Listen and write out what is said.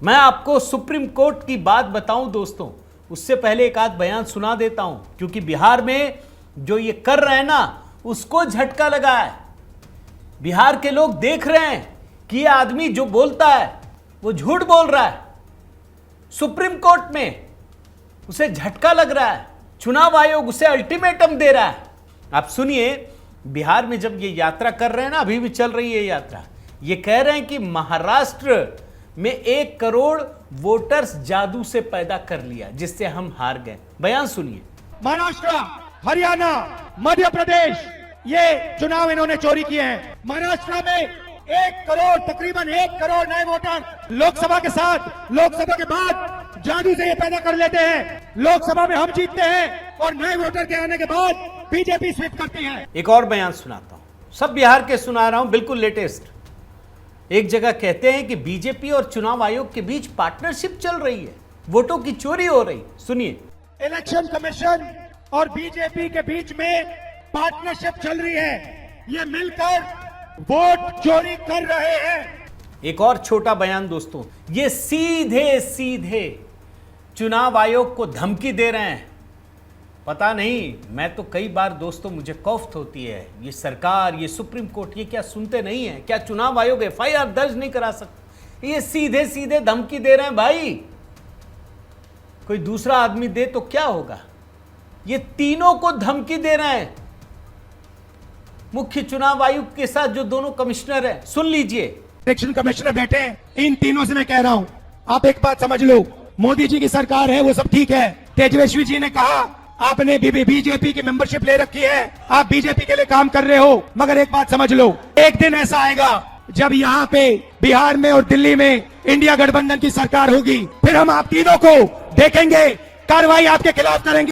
मैं आपको supreme court की बात बताऊं दोस्तों, उससे पहले एक आध बयान सुना देता हूं, क्योंकि बिहार में जो ये कर रहे हैं ना, उसको झटका लगा है। बिहार के लोग देख रहे हैं कि ये आदमी जो बोलता है वो झूठ बोल रहा है। सुप्रीम कोर्ट में उसे झटका लग रहा है, चुनाव आयोग उसे अल्टीमेटम दे रहा है। आप सुनिए, बिहार में जब ये यात्रा कर रहे हैं ना, अभी भी चल रही है यात्रा, ये कह रहे हैं कि महाराष्ट्र में 1 करोड़ वोटर्स जादू से पैदा कर लिया जिससे हम हार गए। बयान सुनिए। महाराष्ट्र, हरियाणा, मध्य प्रदेश, ये चुनाव इन्होंने चोरी किए हैं। महाराष्ट्र में 1 करोड़, तकरीबन 1 करोड़ नए वोटर लोकसभा के साथ, लोकसभा के बाद जादू से ये पैदा कर लेते हैं। लोकसभा में हम जीतते हैं और नए वोटर के आने के बाद बीजेपी स्वीप करती है। एक और बयान सुनाता हूं, सब बिहार के सुना रहा हूं, बिल्कुल लेटेस्ट। एक जगह कहते हैं कि बीजेपी और चुनाव आयोग के बीच पार्टनरशिप चल रही है, वोटों की चोरी हो रही। सुनिए। इलेक्शन कमीशन और बीजेपी के बीच में पार्टनरशिप चल रही है, ये मिलकर वोट चोरी कर रहे हैं। एक और छोटा बयान दोस्तों, ये सीधे सीधे चुनाव आयोग को धमकी दे रहे हैं। पता नहीं, मैं तो कई बार दोस्तों मुझे कौफ्त होती है, ये सरकार, ये सुप्रीम कोर्ट, ये क्या सुनते नहीं है? क्या चुनाव आयोग FIR दर्ज नहीं करा सकता? ये सीधे सीधे धमकी दे रहे हैं भाई। कोई दूसरा आदमी दे तो क्या होगा? ये तीनों को धमकी दे रहे हैं, मुख्य चुनाव आयुक्त के साथ जो दोनों कमिश्नर हैं। सुन लीजिए। इलेक्शन कमिश्नर बैठे हैं, इन तीनों से मैं कह रहा हूं, आप एक बात समझ लो, मोदी जी की सरकार है, वो सब ठीक है। तेजस्वी जी ने कहा आपने बीजेपी की मेंबरशिप ले रखी है, आप बीजेपी के लिए काम कर रहे हो, मगर एक बात समझ लो, एक दिन ऐसा आएगा जब यहाँ पे बिहार में और दिल्ली में इंडिया गठबंधन की सरकार होगी, फिर हम आप तीनों को देखेंगे, कार्रवाई आपके खिलाफ करेंगे।